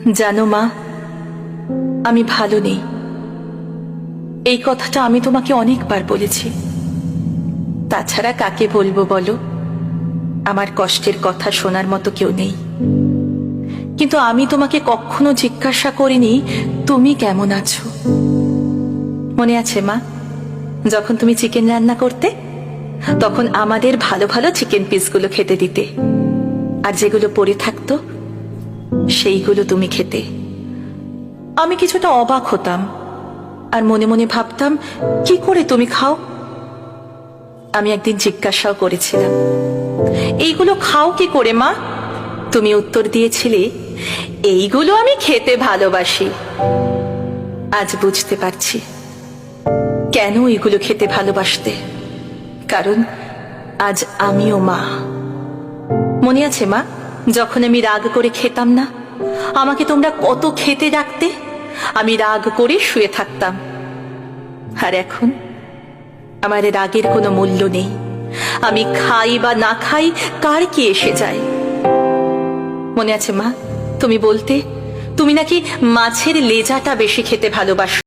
জানো মা, আমি ভালো নেই। এই কথাটা আমি তোমাকে অনেকবার বলেছি। তাছাড়া কাকে বলবো বলো? আমার কষ্টের কথা শোনার মতো কেউ নেই। কিন্তু আমি তোমাকে কখনো জিজ্ঞাসা করিনি তুমি কেমন আছো। মনে আছে মা, যখন তুমি চিকেন রান্না করতে, তখন আমাদের ভালো ভালো চিকেন পিসগুলো খেতে দিতে, আর যেগুলো পড়ে থাকতো সেইগুলো তুমি খেতে। আমি কিছুটা অবাক হতাম আর মনে মনে ভাবতাম কি করে তুমি খাও। আমি একদিন জিজ্ঞাসাও করেছিলাম, এইগুলো খাও কি করে মা? তুমি উত্তর দিয়েছিলে, এইগুলো আমি খেতে ভালোবাসি। আজ বুঝতে পারছি কেন এগুলো খেতে ভালোবাসতে। কারণ আজ আমিও মা। মনে আছে মা, যখন আমি রাগ করে খেতাম না, আমাকে তোমরা কত খেতে ডাকতে, আমি রাগ করে শুয়ে থাকতাম। আর এখন আমার রাগের কোনো মূল্য নেই। আমি খাই বা না খাই, কার কি এসে যায়। মনে আছে মা, তুমি বলতে তুমি নাকি মাছের লেজাটা বেশি খেতে ভালোবাসো।